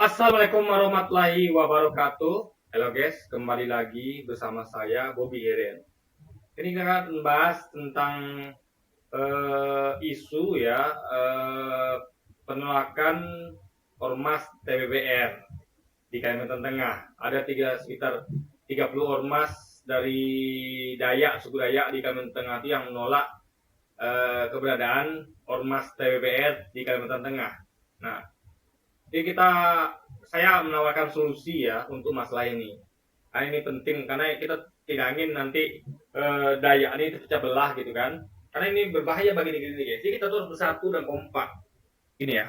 Assalamualaikum warahmatullahi wabarakatuh. Halo guys, kembali lagi bersama saya Bobby Heren. Ini kita akan membahas tentang isu ya penolakan ormas TBBR di Kalimantan Tengah. Ada sekitar 30 ormas dari Dayak, suku Dayak di Kalimantan Tengah itu yang menolak keberadaan ormas TBBR di Kalimantan Tengah. Nah, jadi saya menawarkan solusi ya untuk masalah ini. Nah, ini penting karena kita tidak ingin nanti Dayak ini terpecah belah gitu kan. Karena ini berbahaya bagi negeri ini guys. Jadi kita harus bersatu dan kompak. Ini ya.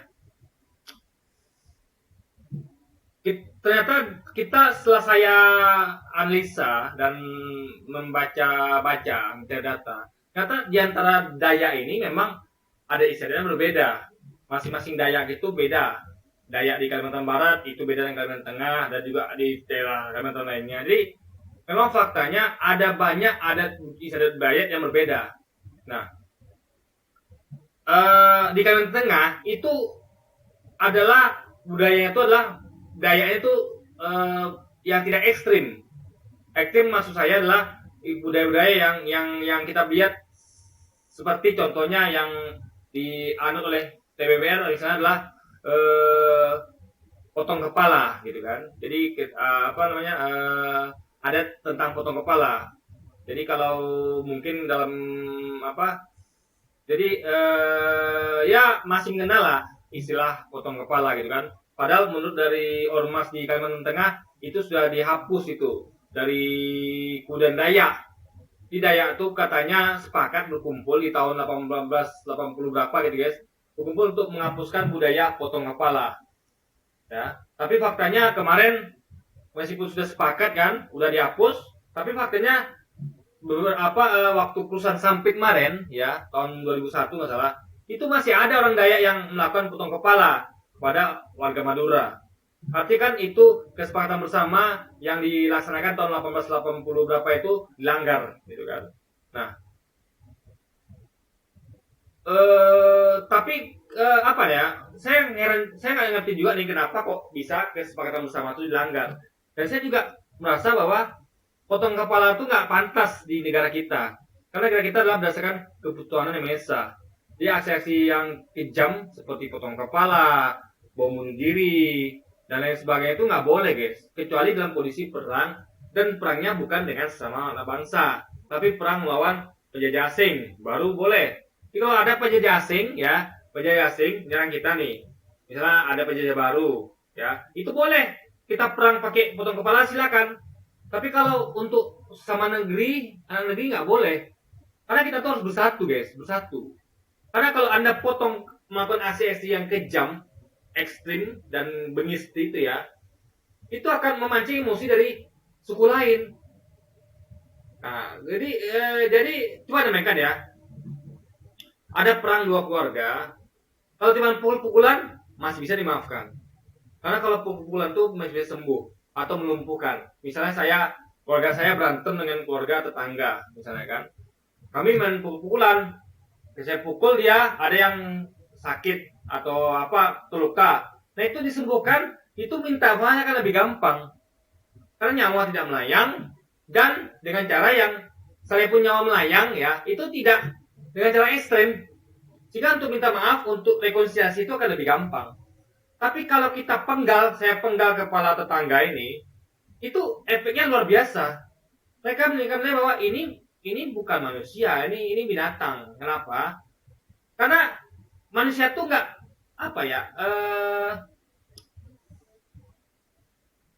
Ternyata kita setelah saya analisa dan membaca-baca mencari data, ternyata di antara Dayak ini memang ada istilah yang berbeda. Masing-masing Dayak itu beda. Dayak di Kalimantan Barat itu beda dengan Kalimantan Tengah dan juga di daerah Kalimantan lainnya. Jadi memang faktanya ada banyak adat istiadat Dayak yang berbeda. Nah, di Kalimantan Tengah itu adalah budayanya itu adalah Dayaknya itu yang tidak ekstrim. Ekstrim maksud saya adalah budaya-budaya yang kita lihat seperti contohnya yang dianut oleh TBBR di sana adalah potong kepala gitu kan. Jadi adat tentang potong kepala. Jadi kalau mungkin dalam jadi ya masih mengenal lah istilah potong kepala gitu kan. Padahal menurut dari ormas di Kalimantan Tengah itu sudah dihapus itu dari Kudan Dayak. Di Dayak itu katanya sepakat berkumpul di tahun 1880 berapa gitu guys, berkumpul untuk menghapuskan budaya potong kepala. Ya, tapi faktanya kemarin meskipun sudah sepakat kan, udah dihapus, tapi faktanya waktu perusahaan Sampit kemarin ya tahun 2001 nggak salah, itu masih ada orang Dayak yang melakukan potong kepala pada warga Madura. Artinya kan itu kesepakatan bersama yang dilaksanakan tahun 1880 berapa itu dilanggar gitu kan. Nah, tapi apa ya? Saya nggak ngerti juga nih kenapa kok bisa kesepakatan bersama itu dilanggar. Dan saya juga merasa bahwa potong kepala itu nggak pantas di negara kita. Karena negara kita adalah berdasarkan kebutuhan yang Esa. Jadi aksi-aksi yang kejam seperti potong kepala, bom bunuh diri, dan lain sebagainya itu nggak boleh guys. Kecuali dalam kondisi perang, dan perangnya bukan dengan sesama anak bangsa, tapi perang melawan penjajah asing, baru boleh. Jadi kalau ada penjajah asing ya, penjajah asing nyerang kita nih, misalnya ada penjajah baru, ya itu boleh kita perang pakai potong kepala silakan. Tapi kalau untuk sama negeri, anak negeri nggak boleh. Karena kita tuh harus bersatu guys, bersatu. Karena kalau anda potong melakukan aksi-aksi yang kejam, ekstrim dan bengis itu ya, itu akan memancing emosi dari suku lain. Nah, jadi coba demikian ya. Ada perang dua keluarga, kalau cuma pukul-pukulan masih bisa dimaafkan. Karena kalau pukul-pukulan tuh masih bisa sembuh atau melumpuhkan. Misalnya keluarga saya berantem dengan keluarga tetangga, misalnya kan. Kami main pukul-pukulan, saya pukul dia, ada yang sakit atau terluka. Nah itu disembuhkan, itu minta maafnya kan lebih gampang. Karena nyawa tidak melayang, dan dengan cara yang sekalipun nyawa melayang ya, itu tidak dengan cara ekstrim. Jika untuk minta maaf, untuk rekonsiliasi itu akan lebih gampang. Tapi kalau kita saya penggal kepala tetangga ini, itu efeknya luar biasa. Mereka menilai bahwa ini bukan manusia, ini binatang. Kenapa? Karena manusia tuh nggak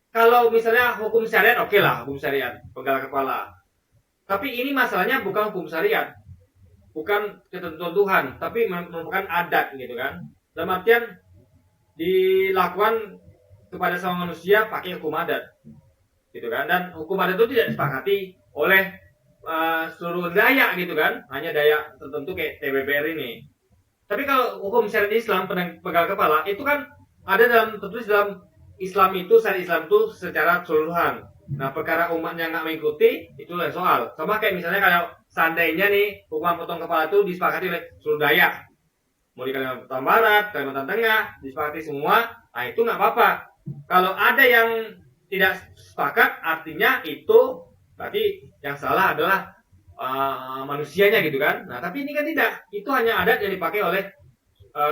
kalau misalnya hukum syariat oke lah, hukum syariat penggal kepala. Tapi ini masalahnya bukan hukum syariat, bukan ketentuan Tuhan, tapi merupakan adat gitu kan. Dalam artian dilakukan kepada sama manusia pakai hukum adat gitu kan, dan hukum adat itu tidak disepakati oleh seluruh Dayak gitu kan, hanya Dayak tertentu kayak TBBR ini. Tapi kalau hukum syariat Islam penggal kepala itu kan ada tertulis dalam Islam itu, syariat Islam itu secara keseluruhan. Nah, perkara umatnya nggak mengikuti itu lain soal. Sama kayak misalnya kalau seandainya nih hukuman potong kepala itu disepakati oleh seluruh Dayak, mau di Kalimantan Barat, Kalimantan Tengah, disepakati semua, nah itu nggak apa-apa. Kalau ada yang tidak sepakat, artinya itu berarti yang salah adalah manusianya gitu kan. Nah, tapi ini kan tidak. Itu hanya adat yang dipakai oleh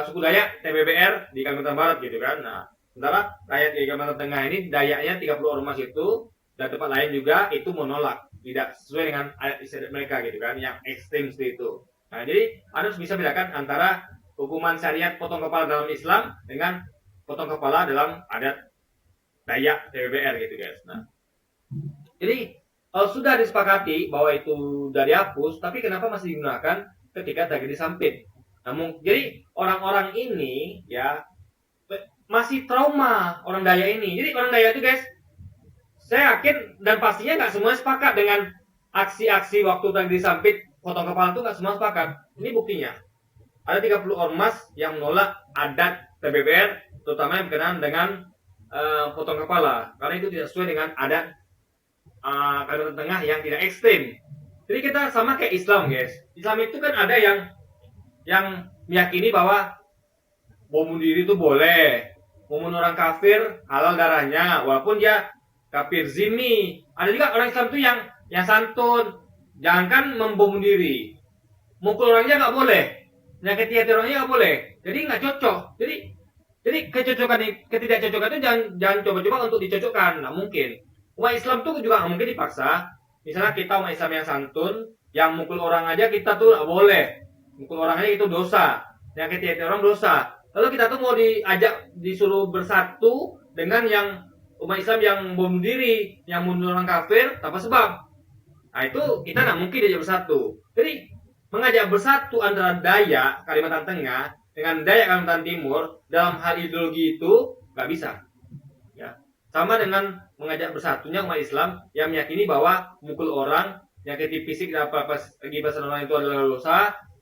suku Dayak TBBR di Kalimantan Barat gitu kan. Nah, sementara rakyat di Kalimantan Tengah ini Dayaknya 30 ormas itu dan tempat lain juga itu menolak, tidak sesuai dengan adat istiadat mereka gitu kan, yang ekstrim seperti itu. Nah, jadi harus bisa bedakan antara hukuman syariat potong kepala dalam Islam dengan potong kepala dalam adat Dayak TBBR gitu guys. Nah, jadi sudah disepakati bahwa itu sudah dihapus, tapi kenapa masih digunakan ketika tragedi Sampit? Namun, jadi orang-orang ini ya masih trauma orang Dayak ini. Jadi orang Dayak itu guys, saya yakin dan pastinya nggak semua sepakat dengan aksi-aksi waktu tragedi Sampit potong kepala itu, nggak semua sepakat. Ini buktinya. Ada 30 ormas yang menolak adat TBBR, terutama yang berkenaan dengan potong kepala, karena itu tidak sesuai dengan adat Kalimantan Tengah yang tidak ekstrim. Jadi kita sama kayak Islam guys. Islam itu kan ada yang meyakini bahwa bom bunuh diri itu boleh, membunuh orang kafir halal darahnya, walaupun dia kafir zimmi. Ada juga orang Islam itu yang santun, jangankan membom bunuh diri, mukul orangnya nggak boleh, nyakiti hati orangnya nggak boleh. Jadi nggak cocok. Jadi ketidakcocokan itu jangan coba-coba untuk dicocokkan. Nah, mungkin umat Islam tuh juga nggak mungkin dipaksa. Misalnya kita umat Islam yang santun, yang mukul orang aja kita tuh nggak boleh. Mukul orang aja itu dosa, nyakiti hati orang dosa. Lalu kita tuh mau disuruh bersatu dengan yang umat Islam yang bunuh diri, yang bunuh orang kafir tanpa sebab. Nah, itu kita nggak mungkin diajak bersatu. Jadi mengajak bersatu antara Dayak Kalimantan Tengah dengan Dayak Kalimantan Timur dalam hal ideologi itu nggak bisa. Ya, sama dengan mengajak bersatunya umat Islam yang meyakini bahwa mukul orang, nyakiti fisik dan apa gibasan orang itu adalah dosa,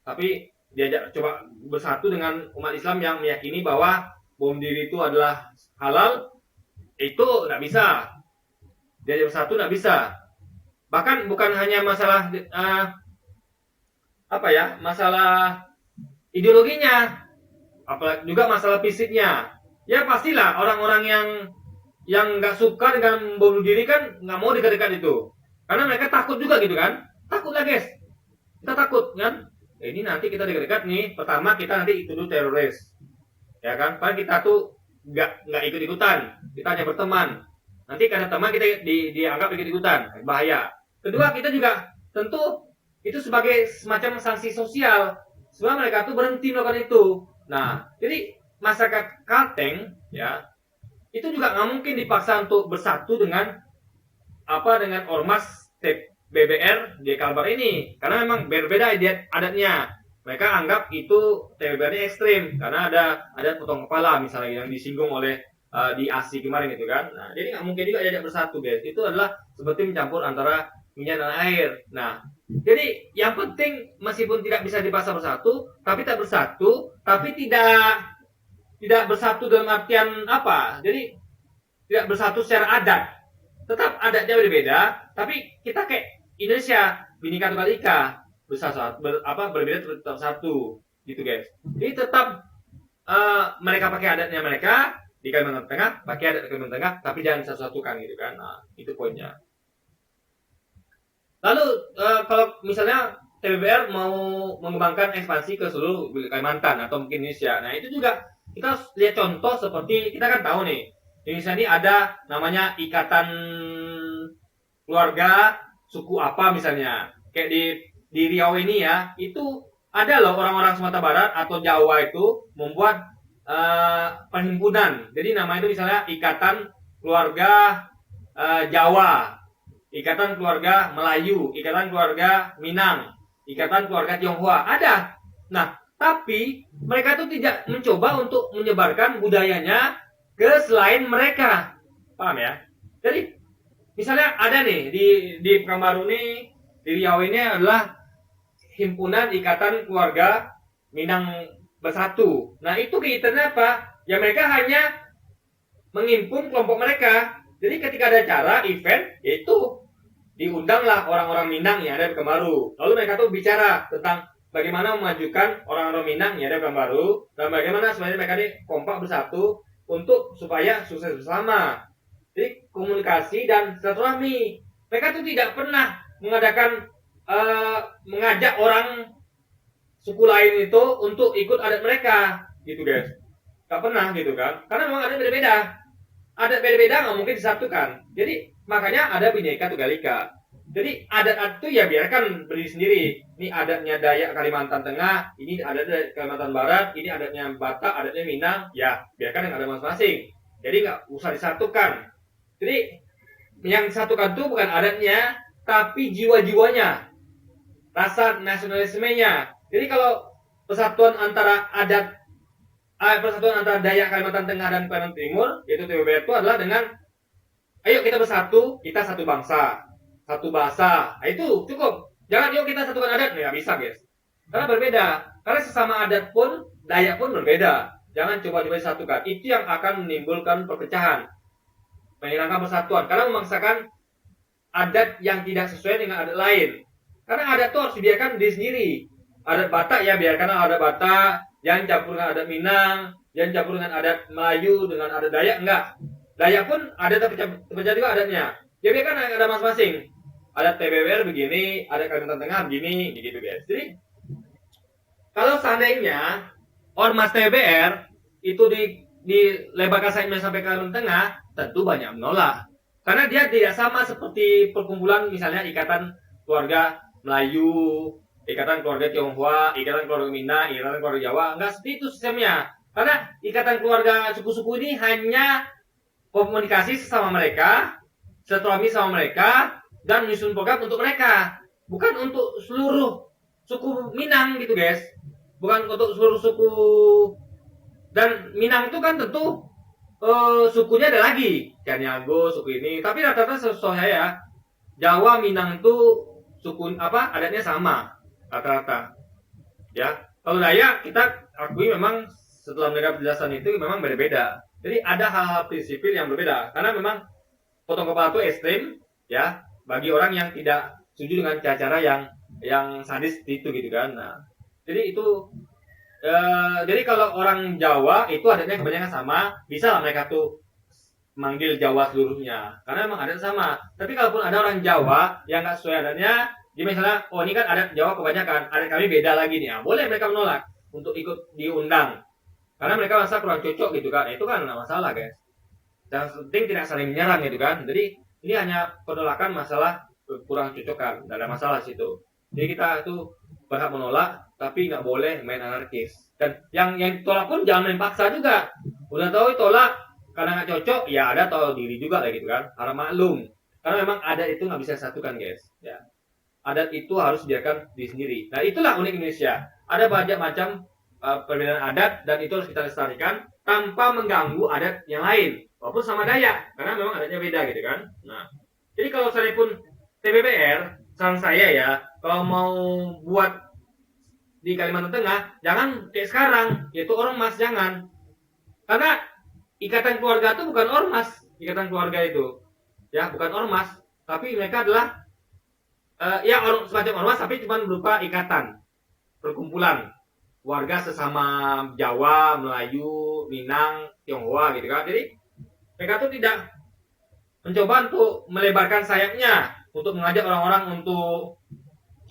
tapi diajak coba bersatu dengan umat Islam yang meyakini bahwa bom diri itu adalah halal, itu nggak bisa. Diajak bersatu nggak bisa. Bahkan bukan hanya masalah masalah ideologinya, apalagi juga masalah fisiknya. Ya pastilah orang-orang yang nggak suka dengan bunuh diri kan nggak mau dekat-dekat itu, karena mereka takut juga gitu kan. Takut lah guys, kita takut kan. Ini nanti kita dekat-dekat nih, pertama kita nanti dituduh teroris, ya kan? Padahal kita tuh nggak ikut-ikutan, kita hanya berteman. Nanti karena teman kita dianggap ikut-ikutan, bahaya. Kedua, kita juga tentu itu sebagai semacam sanksi sosial, supaya mereka tuh berhenti melakukan itu. Nah, jadi masyarakat Kalteng ya itu juga nggak mungkin dipaksa untuk bersatu dengan ormas TBBR di Kalbar ini, karena memang berbeda adatnya. Mereka anggap itu TBBR ini ekstrim karena ada adat potong kepala misalnya yang disinggung oleh di ASI kemarin gitu kan. Nah, jadi nggak mungkin juga diajak bersatu guys. Itu adalah seperti mencampur antara minyak dan air. Nah, jadi yang penting meskipun tidak bisa dipaksa bersatu, tapi tak bersatu, tapi tidak bersatu dalam artian apa? Jadi tidak bersatu secara adat. Tetap adatnya berbeda, tapi kita kayak Indonesia, Bhinneka Tunggal Ika, berbeda tetap satu, gitu guys. Jadi tetap mereka pakai adatnya mereka di Kalimantan Tengah, pakai adat Kalimantan Tengah, tapi jangan satu-satukan gitu kan. Nah, itu poinnya. Lalu kalau misalnya TBBR mau mengembangkan ekspansi ke seluruh Kalimantan atau mungkin Indonesia, nah itu juga kita lihat contoh seperti kita kan tahu nih, Indonesia ini ada namanya Ikatan Keluarga Suku apa misalnya, kayak di Riau ini ya, itu ada loh orang-orang Sumatera Barat atau Jawa itu membuat perhimpunan. Jadi nama itu misalnya Ikatan Keluarga Jawa, Ikatan Keluarga Melayu, Ikatan Keluarga Minang, Ikatan Keluarga Tionghoa, ada. Nah, tapi mereka tuh tidak mencoba untuk menyebarkan budayanya ke selain mereka. Paham ya? Jadi, misalnya ada nih di Pekanbaru nih, di Riau ini adalah Himpunan Ikatan Keluarga Minang Bersatu. Nah, itu kaitannya apa? Ya mereka hanya menghimpun kelompok mereka. Jadi ketika ada acara, event, yaitu diundanglah orang-orang Minang yang ada di Pekanbaru. Lalu mereka tuh bicara tentang bagaimana memajukan orang-orang Minang yang ada di Pekanbaru dan bagaimana sebenarnya mereka ini kompak bersatu untuk supaya sukses bersama. Jadi komunikasi dan silaturahmi. Mereka tuh tidak pernah mengadakan mengajak orang suku lain itu untuk ikut adat mereka, gitu guys. Gak pernah gitu kan? Karena memang adat beda-beda. Adat beda-beda nggak mungkin disatukan. Jadi makanya ada Bhinneka Tunggal Ika. Jadi adat itu ya biarkan berdiri sendiri. Ini adatnya Dayak Kalimantan Tengah, ini adatnya Kalimantan Barat, ini adatnya Batak, adatnya Minang. Ya biarkan yang ada masing-masing. Jadi nggak usah disatukan. Jadi yang disatukan itu bukan adatnya, tapi jiwa-jiwanya, rasa nasionalismenya. Jadi kalau persatuan antara Dayak Kalimantan Tengah dan Kalimantan Timur, yaitu TBBR itu adalah dengan ayo kita bersatu, kita satu bangsa, satu bahasa. Nah, itu cukup. Jangan yuk kita satukan adat, nggak bisa guys. Karena berbeda. Karena sesama adat pun, Dayak pun berbeda. Jangan coba-coba disatukan. Itu yang akan menimbulkan perpecahan, menghilangkan persatuan. Karena memaksakan adat yang tidak sesuai dengan adat lain. Karena adat itu harus dibiarkan diri sendiri. Adat Batak ya biarkanlah adat Batak, jangan campur dengan adat Minang, jangan campur dengan adat Melayu, dengan adat Dayak, enggak. Dayak pun ada terpecah juga adatnya. Ya biarkan ada masing-masing. Adat TBBR begini, adat Kalimantan Tengah begini, gitu guys. Jadi kalau seandainya ormas TBR itu dilebarkan sampai Kalimantan Tengah, tentu banyak menolak. Karena dia tidak sama seperti perkumpulan misalnya Ikatan Keluarga Melayu, Ikatan Keluarga Tionghoa, Ikatan Keluarga Minang, Ikatan Keluarga Jawa. Enggak seperti itu sistemnya. Karena Ikatan Keluarga suku-suku ini hanya komunikasi sesama mereka, silaturahmi sama mereka, dan menyusun program untuk mereka. Bukan untuk seluruh suku Minang gitu guys. Bukan untuk seluruh suku. Dan Minang itu kan tentu sukunya ada lagi. Caniago, suku ini. Tapi rata-rata setahu saya, Jawa, Minang itu suku adatnya sama rata-rata. Ya. Kalau Dayak kita akui memang setelah mendengar penjelasan itu memang beda-beda. Jadi ada hal-hal prinsipil yang berbeda karena memang potong kepala itu ekstrim ya bagi orang yang tidak setuju dengan cara-cara yang sadis itu gitu kan. Nah, jadi itu jadi kalau orang Jawa itu adatnya kebanyakan sama, bisa lah mereka tuh manggil Jawa seluruhnya karena memang adat sama. Tapi kalaupun ada orang Jawa yang nggak sesuai adatnya, jadi misalnya oh ini kan adat Jawa kebanyakan, adat kami beda lagi nih, boleh mereka menolak untuk ikut diundang. Karena mereka merasa kurang cocok gitu kan. Itu kan nggak masalah guys. Dan penting tidak saling menyerang gitu kan. Jadi ini hanya penolakan masalah kurang cocokan. Tidak ada masalah situ. Jadi kita itu berhak menolak, tapi nggak boleh main anarkis. Dan yang ditolak pun jangan main paksa juga. Udah tahu tolak karena nggak cocok, ya ada tahu diri juga lah gitu kan. Harap maklum. Karena memang adat itu nggak bisa disatukan guys. Ya. Adat itu harus dibiarkan di sendiri. Nah itulah unik Indonesia. Ada banyak macam perbedaan adat dan itu harus kita lestarikan tanpa mengganggu adat yang lain walaupun sama Dayak karena memang adatnya beda gitu kan. Nah jadi kalau saya pun TBBR saran saya ya kalau mau buat di Kalimantan Tengah jangan kayak sekarang yaitu ormas, jangan, karena ikatan keluarga itu bukan ormas. Ikatan keluarga itu ya bukan ormas tapi mereka adalah semacam ormas tapi cuma berupa ikatan perkumpulan warga sesama Jawa, Melayu, Minang, Tionghoa gitu kan. Jadi mereka tuh tidak mencoba untuk melebarkan sayapnya untuk mengajak orang-orang untuk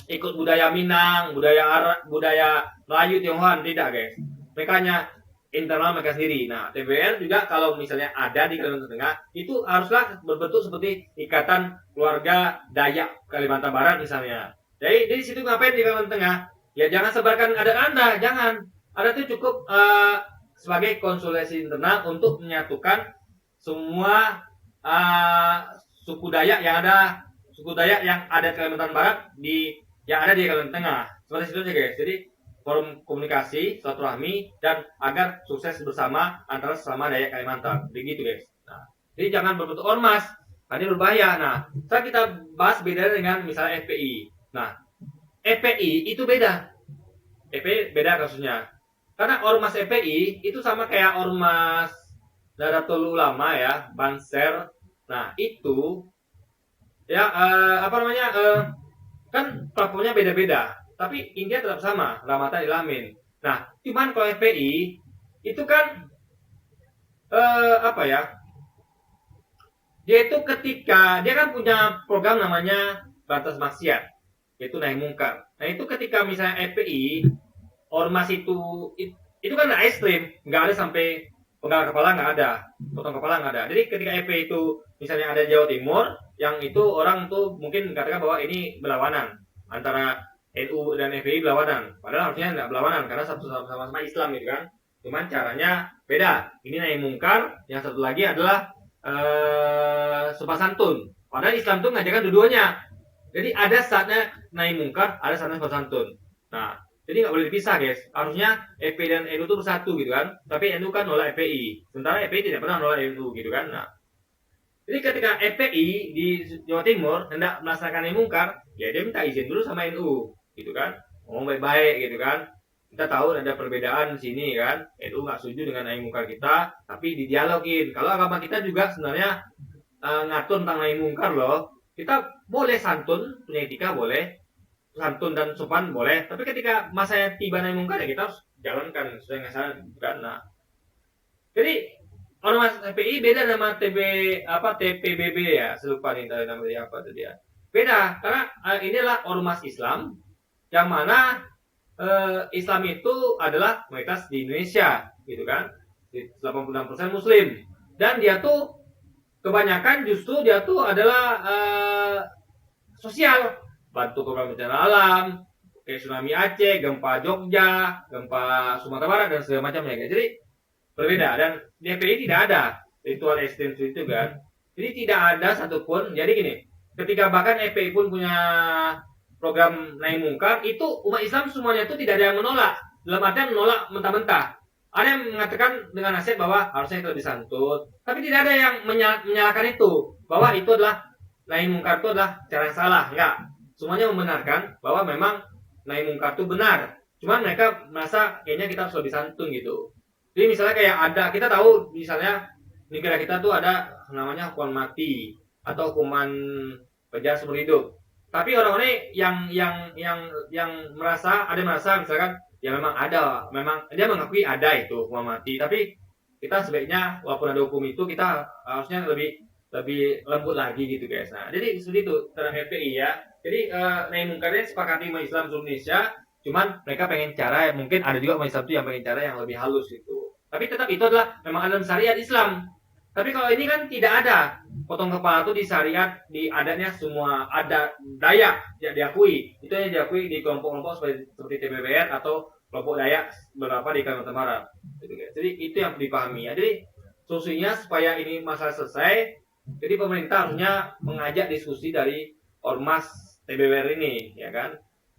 ikut budaya Minang, budaya Arab, budaya Melayu, Tionghoa, tidak guys. Mereka hanya internal mereka sendiri. Nah, TBR juga kalau misalnya ada di Kalimantan Tengah itu haruslah berbentuk seperti Ikatan Keluarga Dayak Kalimantan Barat misalnya. Jadi di situ ngapain di Kalimantan Tengah? Ya jangan sebarkan adat Anda, jangan. Adat itu cukup sebagai konsolidasi internal untuk menyatukan semua suku Dayak yang ada, suku Dayak yang ada di Kalimantan Barat yang ada di Kalimantan Tengah. Seperti itu aja guys. Jadi forum komunikasi, silaturahmi dan agar sukses bersama antara sesama Dayak Kalimantan. Begitu guys. Nah, jadi jangan berbentuk ormas, ini berbahaya. Nah, sekarang kita bahas beda dengan misalnya FPI. Nah, FPI itu beda. FPI beda kasusnya. Karena ormas FPI itu sama kayak ormas Nahdlatul Ulama ya, Banser. Nah, itu ya kan platformnya beda-beda, tapi intinya tetap sama, rahmatan lil alamin. Nah, cuman kalau FPI itu kan apa ya? Dia itu ketika dia kan punya program namanya Berantas Maksiat, yaitu nahi mungkar. Nah itu ketika misalnya FPI ormas itu kan ekstrim, nggak ada sampai penggal kepala, nggak ada, potong kepala nggak ada. Jadi ketika FPI itu misalnya ada Jawa Timur, yang itu orang tuh mungkin katakan bahwa ini berlawanan antara NU dan FPI berlawanan. Padahal harusnya nggak berlawanan karena sama-sama Islam gitu kan. Cuman caranya beda. Ini nahi mungkar, yang satu lagi adalah sopan santun. Padahal Islam tuh ngajarkan dua-duanya. Jadi ada saatnya nahi mungkar, ada saatnya sopan santun. Nah, jadi nggak boleh dipisah guys. Harusnya FPI dan NU itu bersatu gitu kan. Tapi NU kan nolak FPI. Sementara FPI tidak pernah nolak NU gitu kan. Nah, jadi ketika FPI di Jawa Timur hendak melaksanakan nahi mungkar, ya dia minta izin dulu sama NU gitu kan. Ngomong baik-baik gitu kan. Kita tahu ada perbedaan di sini kan. NU nggak setuju dengan nahi mungkar kita, tapi didialogin. Kalau agama kita juga sebenarnya ngatur tentang nahi mungkar loh. Kita boleh santun, punya etika boleh, santun dan sopan boleh, tapi ketika masanya tiba nahi mungkar ya kita harus jalankan sesuai dengan syarat kan. Nah, jadi ormas FPI beda nama TPBB ya, selupa nih dari namanya apa tadi ya. Beda karena inilah ormas Islam yang mana Islam itu adalah mayoritas di Indonesia gitu kan. 86% Muslim dan dia tuh kebanyakan justru dia tuh adalah sosial, bantu korban bencana alam, kayak tsunami Aceh, gempa Jogja, gempa Sumatera Barat dan segala macamnya. Jadi berbeda dan di FPI tidak ada ritual ekstrim itu kan. Jadi tidak ada satupun. Jadi gini, ketika bahkan FPI pun punya program nahi mungkar, itu umat Islam semuanya itu tidak ada yang menolak. Dalam artian menolak mentah-mentah. Ada yang mengatakan dengan nasihat bahwa harusnya itu disantun, tapi tidak ada yang menyalahkan itu bahwa itu adalah nahi mungkar itu adalah cara yang salah. Enggak, semuanya membenarkan bahwa memang nahi mungkar itu benar. Cuman mereka merasa kayaknya kita harus lebih santun gitu. Jadi misalnya kayak ada, kita tahu misalnya negara kita tuh ada namanya hukuman mati atau hukuman penjara seumur hidup. Tapi orang-orang yang merasa misalkan ya memang ada, memang dia mengakui ada itu hukuman mati, tapi kita sebaiknya walaupun ada hukum itu kita harusnya lebih lembut lagi gitu guys. Nah, jadi seperti itu tentang FPI ya. Jadi nahi mungkarnya sepakati umat Islam seluruh Indonesia, cuman mereka pengen cara, mungkin ada juga umat Islam itu yang pengen cara yang lebih halus gitu. Tapi tetap itu adalah memang dalam syariat Islam. Tapi kalau ini kan tidak ada. Potong kepala itu di syariat, di adatnya semua ada Dayak yang diakui. Itu yang diakui di kelompok-kelompok seperti TBBR atau kelompok Dayak beberapa di Kalimantan Barat. Jadi itu yang dipahami ya. Jadi solusinya supaya ini masalah selesai, jadi pemerintah harusnya mengajak diskusi dari ormas TBBR ini, ya kan?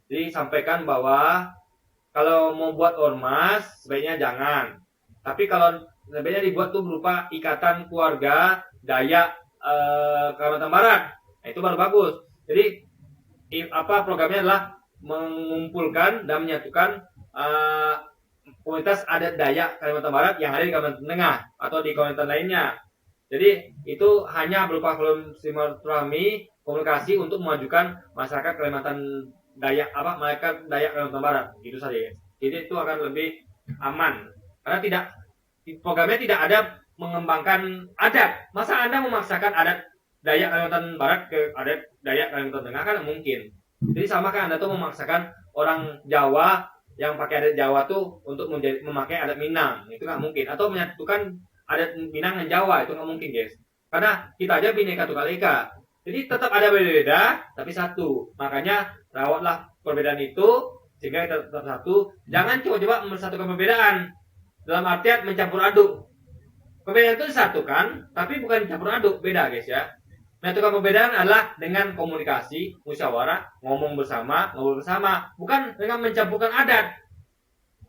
Jadi sampaikan bahwa kalau mau buat ormas sebaiknya jangan. Tapi kalau sebaiknya dibuat tuh berupa ikatan keluarga Dayak Kalimantan Barat. Nah, itu baru bagus. Jadi programnya adalah mengumpulkan dan menyatukan komunitas adat Dayak Kalimantan Barat yang ada di Kalimantan Tengah atau di Kalimantan lainnya. Jadi itu hanya berupa silaturahmi komunikasi untuk memajukan masyarakat Kalimantan masyarakat Dayak Kalimantan Barat. Itu saja ya. Jadi itu akan lebih aman karena programnya tidak ada mengembangkan adat. Masa Anda memaksakan adat Dayak Kalimantan Barat ke adat Dayak Kalimantan Tengah kan mungkin. Jadi sama kan Anda tuh memaksakan orang Jawa yang pakai adat Jawa tuh untuk memakai adat Minang. Itu nggak mungkin. Atau menyatukan adat Minang dan Jawa, itu nggak mungkin guys. Karena kita aja Bhinneka Tunggal Ika. Jadi tetap ada beda-beda, tapi satu. Makanya rawatlah perbedaan itu sehingga kita tetap satu. Jangan coba-coba mempersatukan perbedaan dalam artian mencampur aduk. Perbedaan itu disatukan, tapi bukan campur aduk, beda guys ya. Menyatukan perbedaan adalah dengan komunikasi, musyawarah, ngobrol bersama, bukan dengan mencampurkan adat.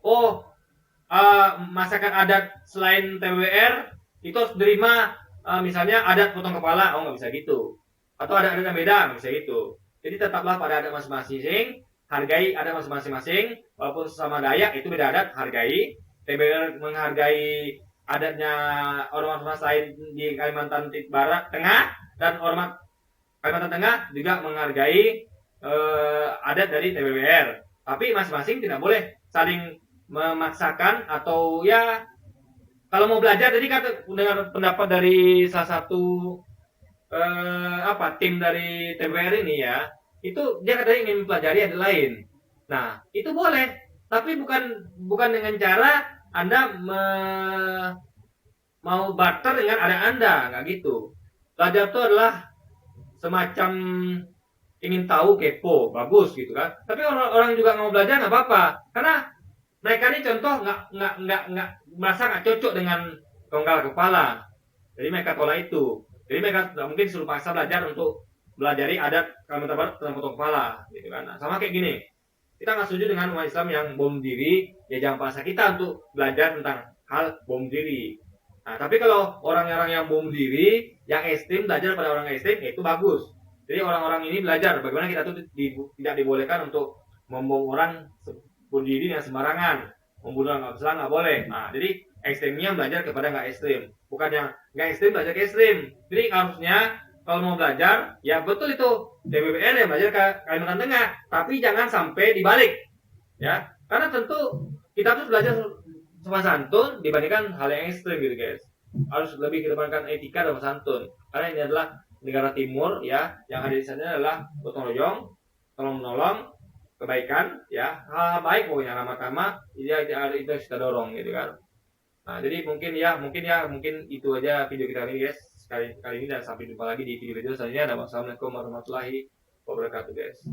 Oh, masakan adat selain TBR itu harus terima misalnya adat potong kepala, nggak bisa gitu. Atau ada adat yang beda, nggak bisa gitu. Jadi tetaplah pada adat masing-masing, hargai adat masing-masing, walaupun sesama Dayak itu beda adat, hargai. TBR menghargai adatnya ormas lain di Kalimantan Barat Tengah, dan ormas Kalimantan Tengah juga menghargai adat dari TBBR. Tapi masing-masing tidak boleh saling memaksakan atau ya kalau mau belajar, tadi kata dengar pendapat dari salah satu tim dari TPR ini ya, itu dia katanya ingin mempelajari ada lain. Nah, itu boleh, tapi bukan bukan dengan cara Anda mau barter dengan ada Anda, nggak gitu. Belajar itu adalah semacam ingin tahu, kepo, bagus gitu kan. Tapi orang-orang juga nggak mau belajar nggak apa-apa, karena mereka ini contoh nggak merasa nggak cocok dengan tonggal kepala. Jadi mereka tolak itu. Jadi mereka nggak mungkin suruh paksa belajar untuk belajari adat Kalimantan Barat tentang potong kepala, gitu kan. Nah, sama kayak gini. Kita nggak setuju dengan umat Islam yang bom diri, ya jangan paksa kita untuk belajar tentang hal bom diri. Nah, tapi kalau orang-orang yang bom diri, yang ekstrim belajar pada orang ekstrim, ya itu bagus. Jadi orang-orang ini belajar bagaimana kita tuh tidak dibolehkan untuk membom orang bunuh diri dengan sembarangan, membunuh orang nggak bersalah nggak boleh. Nah, jadi ekstrimnya belajar kepada nggak ekstrim, bukan yang nggak ekstrim belajar ke ekstrim. Jadi harusnya kalau mau belajar, ya betul itu DBPR yang belajar ke Kalimantan Tengah, tapi jangan sampai dibalik, ya. Karena tentu kita tuh belajar sopan santun dibandingkan hal yang ekstrim gitu guys. Harus lebih kedepankan etika dan santun. Karena ini adalah negara timur ya, yang ada di sana adalah gotong royong, tolong menolong, kebaikan ya, hal baik pokoknya ramah-tamah, itu kita dorong gitu kan. Nah, jadi mungkin itu aja video kita ini guys. Kali ini dan sampai jumpa lagi di video selanjutnya. Wassalamualaikum warahmatullahi wabarakatuh guys.